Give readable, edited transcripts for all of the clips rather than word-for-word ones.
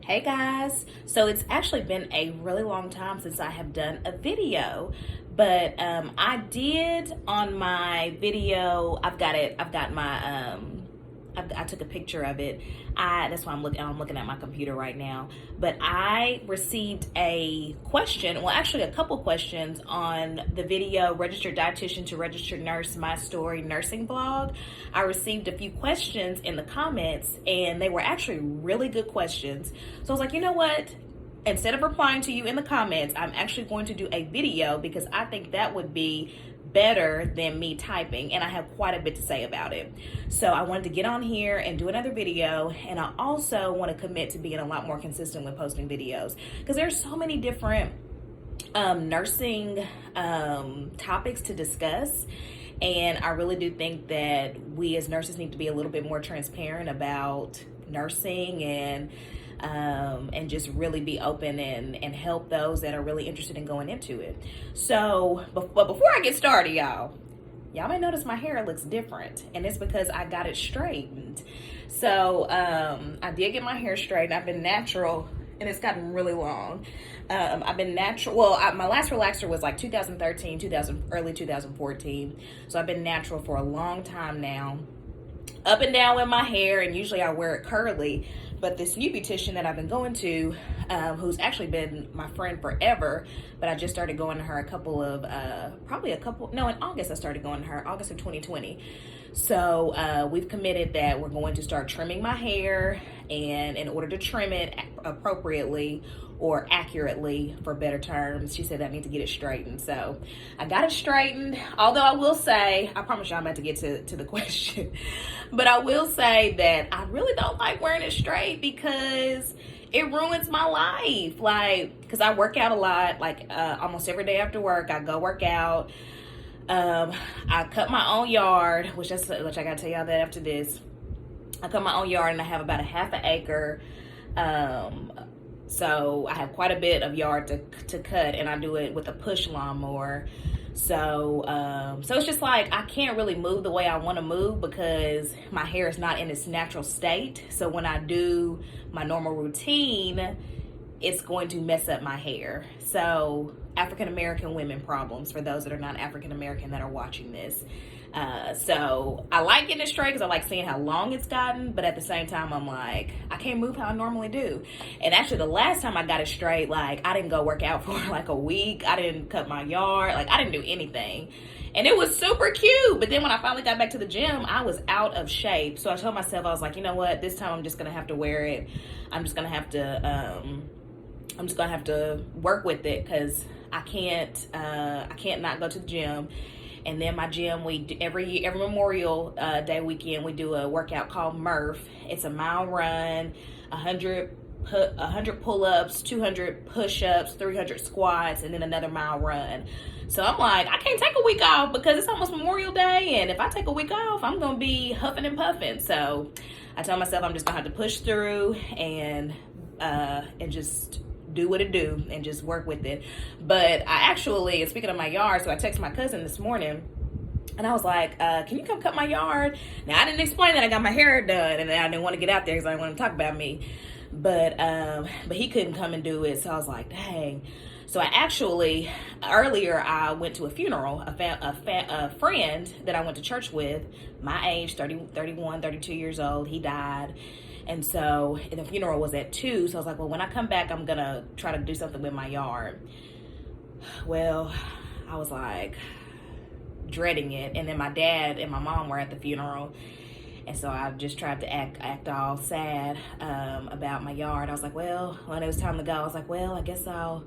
Hey guys, so it's actually been a really long time since I have done a video, but I did on my video. I took a picture of it. That's why I'm looking at my computer right now. But I received a question, well, actually a couple questions on the video Registered Dietitian to Registered Nurse, My Story Nursing Blog. I received a few questions in the comments, and they were actually really good questions. So I was like, you know what? Instead of replying to you in the comments, I'm actually going to do a video because I think that would be better than me typing, and I have quite a bit to say about it. So I wanted to get on here and do another video, and I also want to commit to being a lot more consistent with posting videos because there's so many different nursing topics to discuss, and I really do think that we as nurses need to be a little bit more transparent about nursing and just really be open and help those that are really interested in going into it. So, but before I get started, y'all may notice my hair looks different, and it's because I got it straightened. So, I did get my hair straightened. I've been natural, and it's gotten really long. I've been natural. Well, my last relaxer was like 2013, early 2014. So I've been natural for a long time now. Up and down with my hair, and usually I wear it curly. But this new beautician that I've been going to, who's actually been my friend forever, but I just started going to her in August I started going to her, August of 2020. So we've committed that we're going to start trimming my hair, and in order to trim it appropriately or accurately, for better terms, she said I need to get it straightened. So I got it straightened, although I will say, I promise you I'm about to get to the question, but I will say that I really don't like wearing it straight because it ruins my life. Like, because I work out a lot, like almost every day after work, I go work out. I cut my own yard, which I gotta tell y'all that after this. I cut my own yard, and I have about a half an acre. So I have quite a bit of yard to cut, and I do it with a push lawnmower. So it's just like I can't really move the way I want to move because my hair is not in its natural state. So when I do my normal routine, it's going to mess up my hair. So African American women problems for those that are not African American that are watching this. So I like getting it straight because I like seeing how long it's gotten, but at the same time I'm like, I can't move how I normally do. And actually the last time I got it straight, like I didn't go work out for like a week. I didn't cut my yard. Like I didn't do anything. And it was super cute. But then when I finally got back to the gym, I was out of shape. So I told myself, I was like, you know what? This time I'm just going to have to wear it. I'm just going to have to work with it because I can't not go to the gym. And then my gym, every Memorial Day weekend, we do a workout called Murph. It's a mile run, 100 pull-ups, 200 push-ups, 300 squats, and then another mile run. So I'm like, I can't take a week off because it's almost Memorial Day, and if I take a week off, I'm going to be huffing and puffing. So I tell myself I'm just going to have to push through and just do what it do and just work with it. But I actually, speaking of my yard, so I texted my cousin this morning and I was like, can you come cut my yard? Now I didn't explain that I got my hair done and I didn't want to get out there because I didn't want to talk about me, but he couldn't come and do it. So I was like, dang. So earlier I went to a funeral, a friend that I went to church with, my age, 31, 32 years old. He died. And so the funeral was at 2. So I was like, well, when I come back, I'm going to try to do something with my yard. Well, I was like dreading it. And then my dad and my mom were at the funeral. And so I just tried to act all sad about my yard. I was like, well, when it was time to go, I was like, well, I guess I'll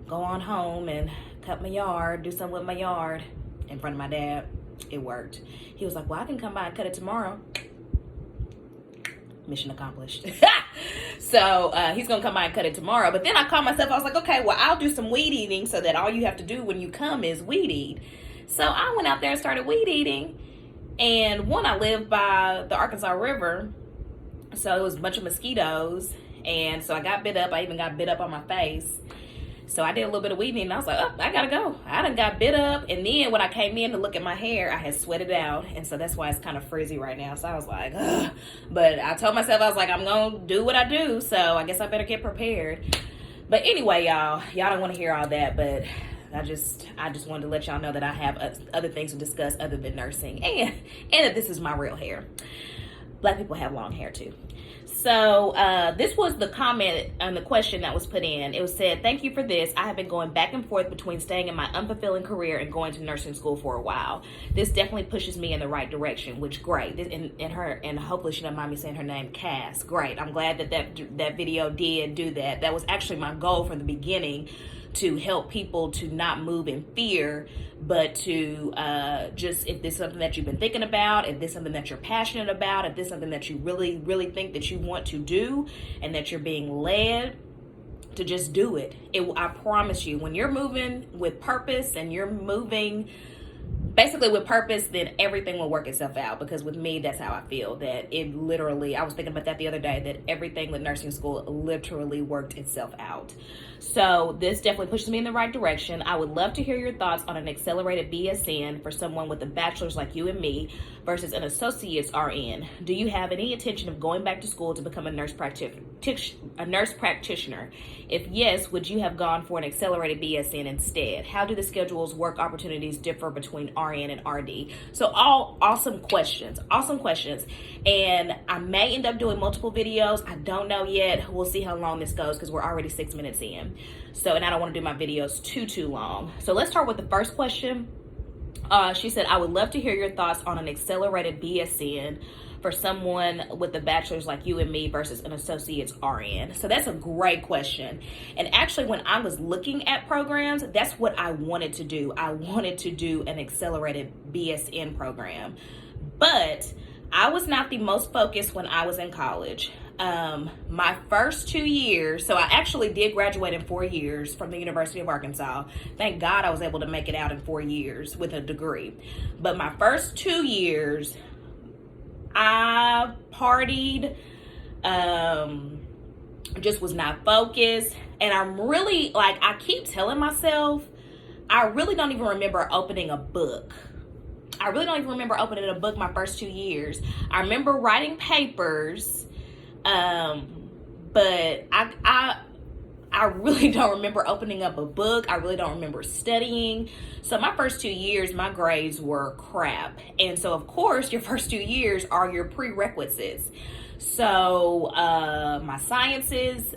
go on home and cut my yard, do something with my yard in front of my dad. It worked. He was like, well, I can come by and cut it tomorrow. Mission accomplished. So he's gonna come by and cut it tomorrow. But then I called myself, I was like, okay, well, I'll do some weed eating so that all you have to do when you come is weed eat. So I went out there and started weed eating. And I live by the Arkansas River, so it was a bunch of mosquitoes. And so I got bit up. I even got bit up on my face. So I did a little bit of weeding and I was like, oh, I gotta go. I done got bit up. And then when I came in to look at my hair, I had sweated out. And so that's why it's kind of frizzy right now. So I was like, ugh. But I told myself, I was like, I'm gonna do what I do. So I guess I better get prepared. But anyway, y'all don't want to hear all that, but I just wanted to let y'all know that I have other things to discuss other than nursing, and that this is my real hair. Black people have long hair too. So this was the comment and the question that was put in. It was said, thank you for this. I have been going back and forth between staying in my unfulfilling career and going to nursing school for a while. This definitely pushes me in the right direction, which great. And hopefully she doesn't mind me saying her name, Cass. Great. I'm glad that video did do that. That was actually my goal from the beginning, to help people to not move in fear, but to just, if this is something that you've been thinking about, if this is something that you're passionate about, if this is something that you really, really think that you want to do and that you're being led to, just do it. I promise you, when you're moving with purpose and you're moving basically with purpose, then everything will work itself out. Because with me, that's how I feel, that it literally, I was thinking about that the other day, that everything with nursing school literally worked itself out. So this definitely pushes me in the right direction. I would love to hear your thoughts on an accelerated BSN for someone with a bachelor's like you and me versus an associate's RN. Do you have any intention of going back to school to become a nurse practitioner? If yes, would you have gone for an accelerated BSN instead? How do the schedules, work opportunities differ between RN and RD? So all awesome questions. And I may end up doing multiple videos. I don't know yet. We'll see how long this goes because we're already 6 minutes in. So, and I don't want to do my videos too long. So let's start with the first question. She said, I would love to hear your thoughts on an accelerated BSN for someone with a bachelor's like you and me versus an associate's RN. So that's a great question. And actually, when I was looking at programs, that's what I wanted to do. I wanted to do an accelerated BSN program. But I was not the most focused when I was in college. My first 2 years, so I actually did graduate in 4 years from the University of Arkansas. Thank God I was able to make it out in 4 years with a degree. But my first 2 years, I partied, just was not focused. And I'm really, like, I keep telling myself, I really don't even remember opening a book. I really don't even remember opening a book my first 2 years. I remember writing papers, but I really don't remember opening up a book. I really don't remember studying. So my first 2 years, my grades were crap. And so, of course, your first 2 years are your prerequisites. So my sciences,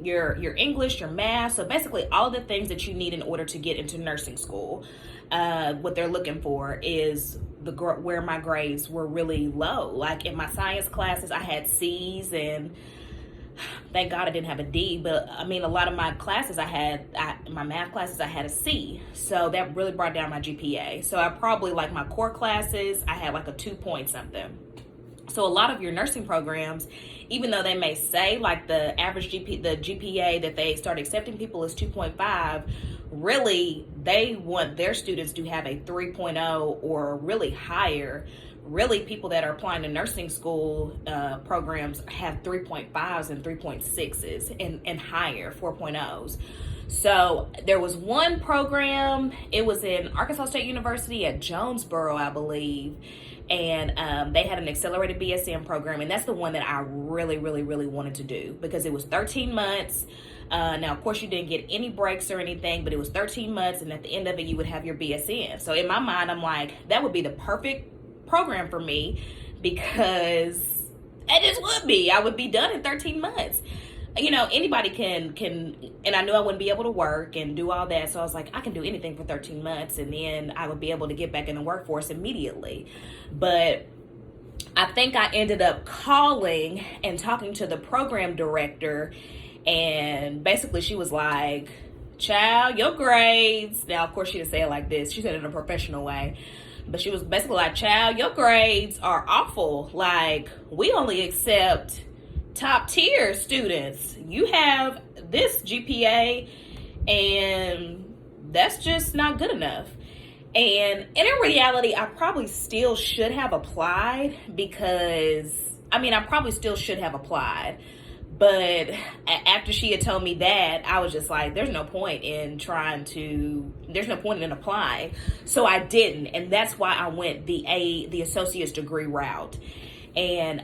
your English, your math. So basically all the things that you need in order to get into nursing school. What they're looking for is where my grades were really low. Like in my science classes, I had C's, and thank God I didn't have a D, but I mean, a lot of my classes my math classes, I had a C. So that really brought down my GPA. So I probably, like my core classes, I had like a 2 point something. So a lot of your nursing programs, even though they may say like the average the GPA that they start accepting people is 2.5, really they want their students to have a 3.0 or really higher. Really, people that are applying to nursing school programs have 3.5s and 3.6s and higher, 4.0s. So there was one program, it was in Arkansas State University at Jonesboro, I believe. And they had an accelerated BSN program, and that's the one that I really, really, really wanted to do because it was 13 months. Now, of course, you didn't get any breaks or anything, but it was 13 months, and at the end of it, you would have your BSN. So in my mind, I'm like, that would be the perfect program for me because it just would be. I would be done in 13 months. You know, anybody can, and I knew I wouldn't be able to work and do all that. So I was like, I can do anything for 13 months and then I would be able to get back in the workforce immediately. But I think I ended up calling and talking to the program director, and basically she was like, child, your grades. Now, of course, she didn't say it like this. She said it in a professional way. But she was basically like, child, your grades are awful. Like, we only accept top tier students. You have this GPA and that's just not good enough. And in reality, I probably still should have applied because, I probably still should have applied. But after she had told me that, I was just like, there's no point in applying. So I didn't. And that's why I went the associate's degree route. And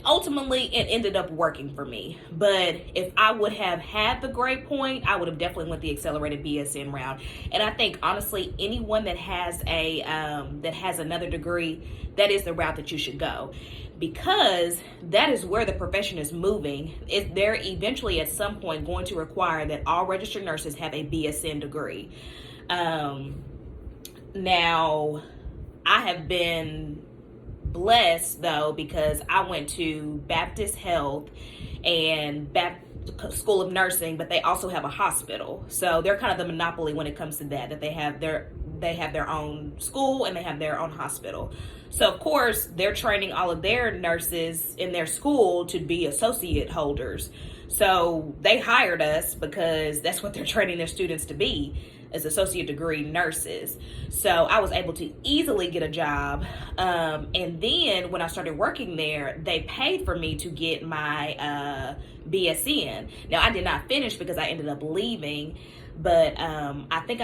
ultimately, it ended up working for me. But if I would have had the grade point, I would have definitely went the accelerated BSN route. And I think, honestly, anyone that has another degree, that is the route that you should go, because that is where the profession is moving. They're eventually at some point going to require that all registered nurses have a BSN degree. Now, I have been blessed though, because I went to Baptist Health and School of Nursing, but they also have a hospital. So they're kind of the monopoly when it comes to that they have their own school and they have their own hospital. So of course they're training all of their nurses in their school to be associate holders. So they hired us because that's what they're training their students to be, as associate degree nurses. So I was able to easily get a job. And then when I started working there, they paid for me to get my BSN. Now I did not finish because I ended up leaving, but I think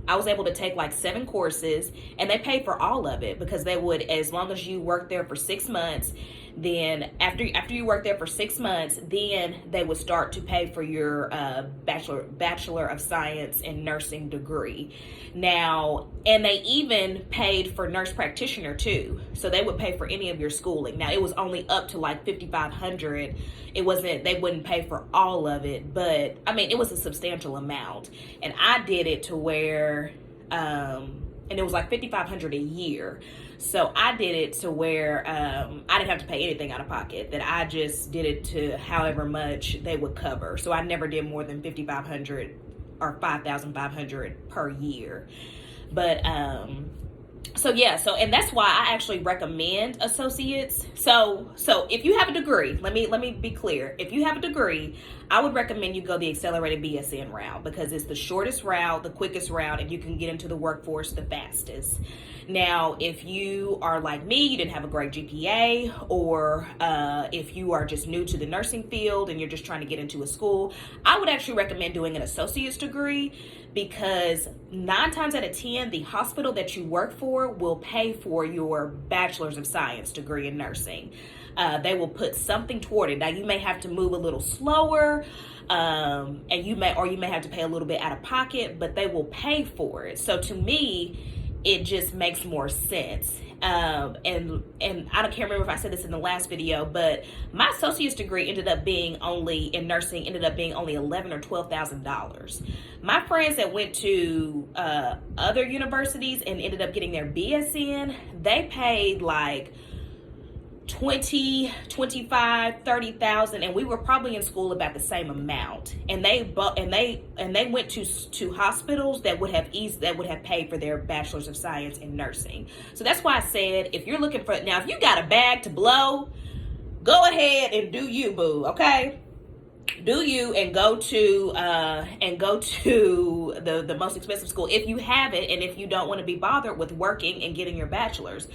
I was able to take like 7 courses, and they paid for all of it because they would, as long as you worked there for 6 months, then after you work there for 6 months, then they would start to pay for your Bachelor of Science in Nursing degree. Now, and they even paid for nurse practitioner too. So they would pay for any of your schooling. Now, it was only up to like $5,500. They wouldn't pay for all of it, but I mean, it was a substantial amount. And I did it to where, and it was like $5,500 a year. So I did it to where I didn't have to pay anything out of pocket, that I just did it to however much they would cover. So I never did more than $5,500 or $5,500 per year. But and that's why I actually recommend associates. So if you have a degree, let me be clear. If you have a degree, I would recommend you go the accelerated BSN route, because it's the shortest route, the quickest route, and you can get into the workforce the fastest. Now, if you are like me, you didn't have a great GPA, or if you are just new to the nursing field and you're just trying to get into a school, I would actually recommend doing an associate's degree, because 9 times out of 10, the hospital that you work for will pay for your Bachelor's of Science degree in nursing. They will put something toward it. Now, you may have to move a little slower, and you may have to pay a little bit out of pocket, but they will pay for it. So to me, it just makes more sense. And I can't remember if I said this in the last video, but my associate's degree ended up being only $11,000 or $12,000. My friends that went to other universities and ended up getting their BSN, they paid like $20,000, $25,000, $30,000, and we were probably in school about the same amount. And they went to hospitals that would have paid for their Bachelor's of Science in Nursing. So that's why I said, if you're looking for, now if you got a bag to blow, go ahead and do you, boo. Okay, do you, and go to the most expensive school if you have it, and if you don't want to be bothered with working and getting your bachelor's.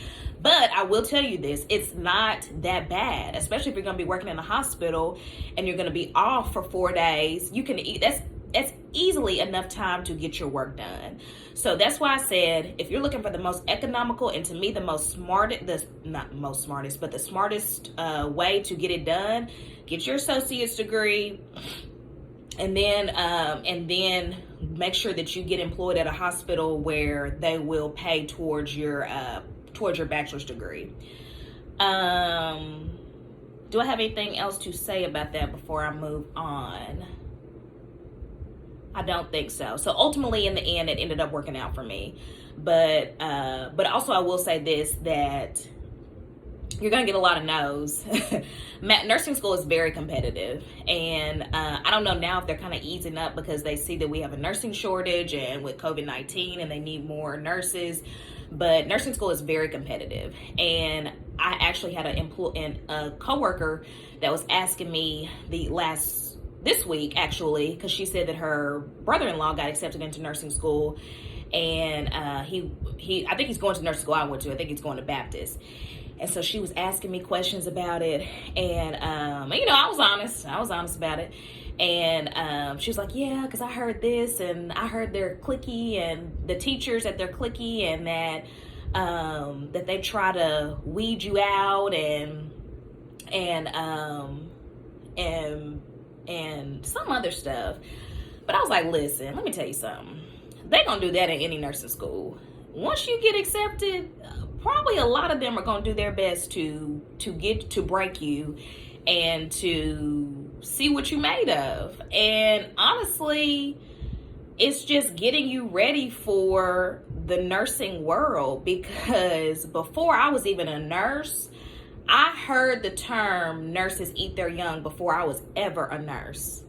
But I will tell you this, it's not that bad, especially if you're going to be working in a hospital and you're going to be off for 4 days. You can eat, that's easily enough time to get your work done. So that's why I said, if you're looking for the most economical, and to me the smartest way to get it done, get your associate's degree, and then make sure that you get employed at a hospital where they will pay towards your bachelor's degree. Do I have anything else to say about that before I move on? I don't think so. So ultimately, in the end, it ended up working out for me. But also I will say this, that you're going to get a lot of no's. Nursing school is very competitive. And I don't know now if they're kind of easing up because they see that we have a nursing shortage and with COVID-19 and they need more nurses. But nursing school is very competitive. And I actually had a coworker that was asking me this week, actually, because she said that her brother-in-law got accepted into nursing school, and I think he's going to nursing school I went to. I think he's going to Baptist. And so she was asking me questions about it. And, I was honest. I was honest about it. And she was like, yeah, because I heard this, and I heard they're cliquey, and the teachers that they're cliquey, and that they try to weed you out, and some other stuff. But I was like, listen, let me tell you something. They're going to do that in any nursing school. Once you get accepted, probably a lot of them are going to do their best to break you and to see what you're made of. And honestly, it's just getting you ready for the nursing world, because before I was even a nurse, I heard the term nurses eat their young before I was ever a nurse.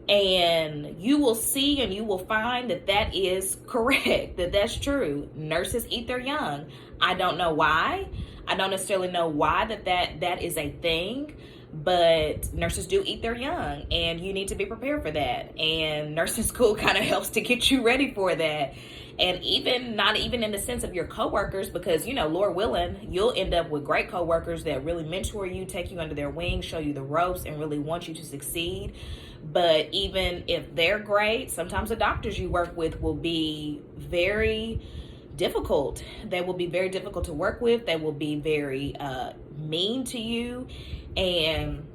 And you will see and you will find that is correct, that's true. Nurses eat their young. I don't know why. I don't necessarily know why that is a thing, but nurses do eat their young, and you need to be prepared for that. And nursing school kind of helps to get you ready for that. And even not even in the sense of your coworkers, because, Lord willing, you'll end up with great coworkers that really mentor you, take you under their wing, show you the ropes, and really want you to succeed. But even if they're great, sometimes the doctors you work with will be very difficult. They will be very difficult to work with. They will be very mean to you. And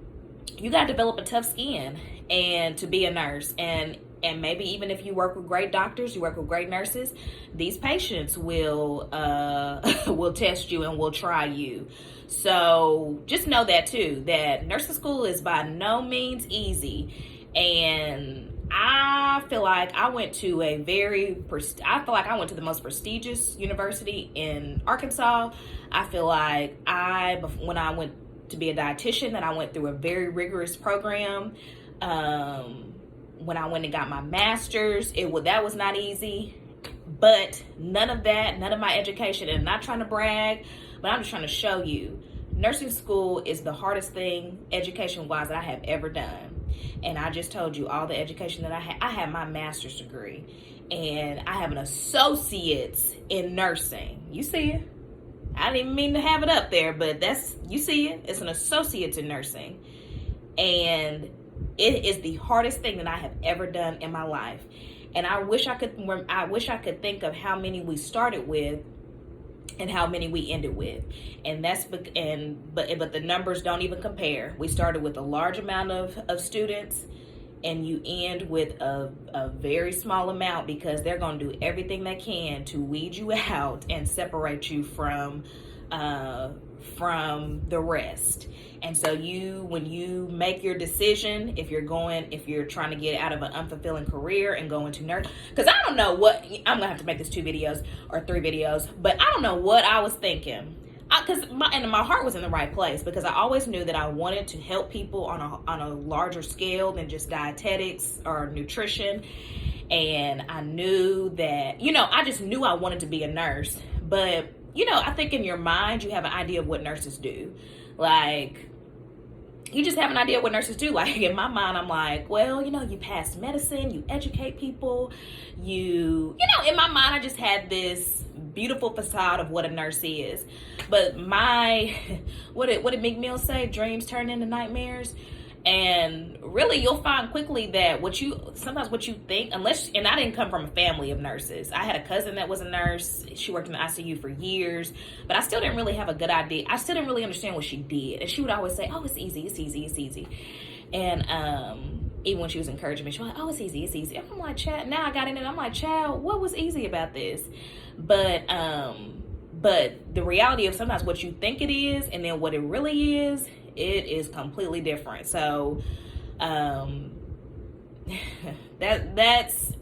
you got to develop a tough skin and to be a nurse. And maybe even if you work with great doctors, you work with great nurses, these patients will test you and will try you. So just know that too, that nursing school is by no means easy. And I feel like I went to the most prestigious university in Arkansas. I feel like when I went to be a dietitian, that I went through a very rigorous program. When I went and got my master's, that was not easy. But none of my education, and I'm not trying to brag, but I'm just trying to show you, nursing school is the hardest thing education-wise that I have ever done. And I just told you all the education that I had my master's degree, and I have an associate's in nursing. You see it? I didn't even mean to have it up there, but you see it? It's an associate's in nursing. And it is the hardest thing that I have ever done in my life. And I wish I could think of how many we started with and how many we ended with. And but the numbers don't even compare. We started with a large amount of students, and you end with a very small amount, because they're going to do everything they can to weed you out and separate you from the rest. And so when you make your decision, if you're trying to get out of an unfulfilling career and go into nurse, because I don't know what, I'm gonna have to make this 2 videos or 3 videos, but I don't know what I was thinking. Because my heart was in the right place, because I always knew that I wanted to help people on a larger scale than just dietetics or nutrition. And I knew that, I just knew I wanted to be a nurse. But, I think in your mind, you have an idea of what nurses do. Like, you just have an idea of what nurses do. Like, in my mind, I'm like, well, you pass medicine, you educate people, in my mind, I just had this beautiful facade of what a nurse is. But what did Meek Mill say? Dreams turn into nightmares. And really, you'll find quickly that sometimes what you think, and I didn't come from a family of nurses. I had a cousin that was a nurse. She worked in the ICU for years, but I still didn't really have a good idea. I still didn't really understand what she did. And she would always say, oh, it's easy, it's easy, it's easy. And even when she was encouraging me, she was like, oh, it's easy, it's easy. I'm like, child, now I got in it. I'm like, child, what was easy about this? But the reality of sometimes what you think it is and then what it really is, it is completely different. So that's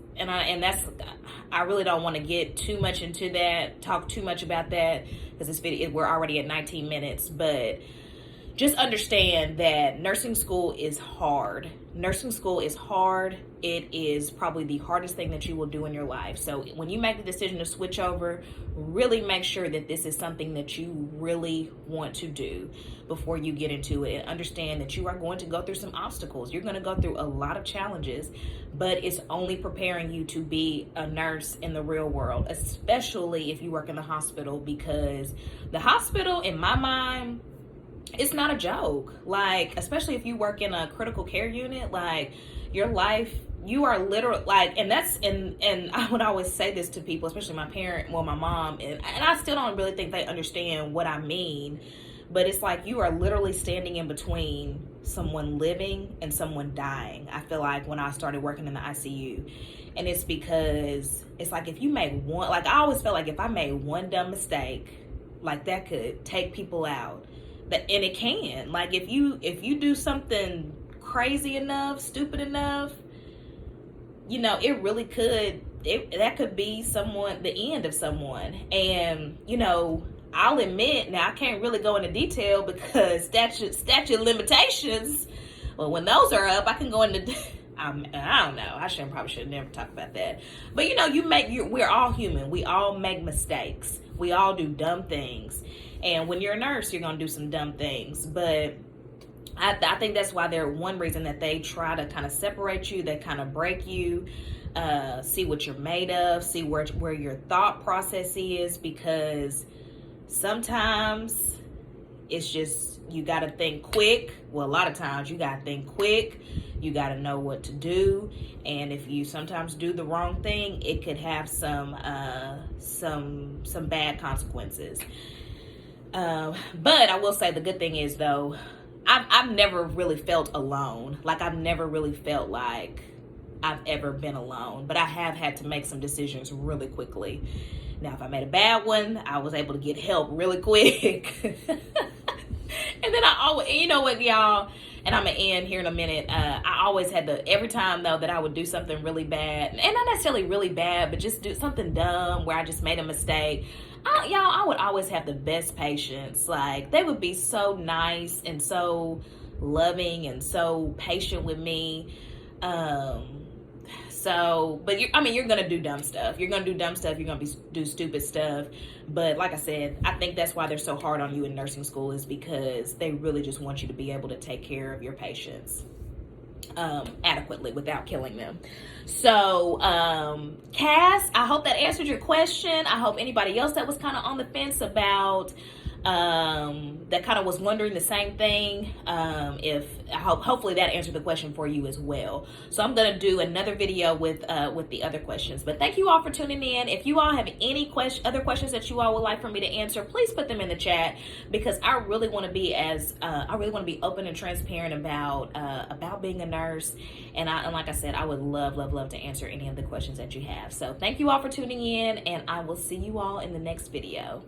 I really don't want to get too much into that, talk too much about that, because this video, we're already at 19 minutes. But just understand that nursing school is hard. Nursing school is hard. It is probably the hardest thing that you will do in your life. So when you make the decision to switch over, really make sure that this is something that you really want to do before you get into it. And understand that you are going to go through some obstacles. You're going to go through a lot of challenges, but it's only preparing you to be a nurse in the real world, especially if you work in the hospital, because the hospital, in my mind, it's not a joke. Like, especially if you work in a critical care unit, like, your life, you are literally like, and I would always say this to people, especially my mom, and I still don't really think they understand what I mean, but it's like you are literally standing in between someone living and someone dying. I feel like when I started working in the ICU, and it's because it's like if you make one, like I always felt like if I made one dumb mistake, like that could take people out. And it can, like if you do something crazy enough, stupid enough, you know, it really could, that could be the end of someone. And, you know, I'll admit, now I can't really go into detail because statute limitations, well, when those are up, I can go into, I don't know, probably should never talk about that. But, you know, we're all human. We all make mistakes. We all do dumb things. And when you're a nurse, you're going to do some dumb things. But I think that's why one reason that they try to kind of separate you, they kind of break you, see what you're made of, see where your thought process is, because sometimes it's just, you got to think quick. Well, a lot of times you got to think quick. You got to know what to do. And if you sometimes do the wrong thing, it could have some bad consequences. But I will say the good thing is, though, I've never really felt alone. Like, I've never really felt like I've ever been alone. But I have had to make some decisions really quickly. Now, if I made a bad one, I was able to get help really quick. And then I always, you know what, y'all, and I'm going to end here in a minute. I always had every time, though, that I would do something really bad, and not necessarily really bad, but just do something dumb where I just made a mistake, I would always have the best patience. Like, they would be so nice and so loving and so patient with me. But you're going to do dumb stuff. You're going to do dumb stuff. You're going to do stupid stuff. But like I said, I think that's why they're so hard on you in nursing school, is because they really just want you to be able to take care of your patients adequately without killing them. So, Cass, I hope that answered your question. I hope anybody else that was kind of on the fence about that kind of was wondering the same thing, hopefully that answered the question for you as well. So I'm going to do another video with the other questions. But thank you all for tuning in. If you all have any other questions that you all would like for me to answer, please put them in the chat, because I really want to be open and transparent about being a nurse. And like I said, I would love to answer any of the questions that you have. So thank you all for tuning in, and I will see you all in the next video.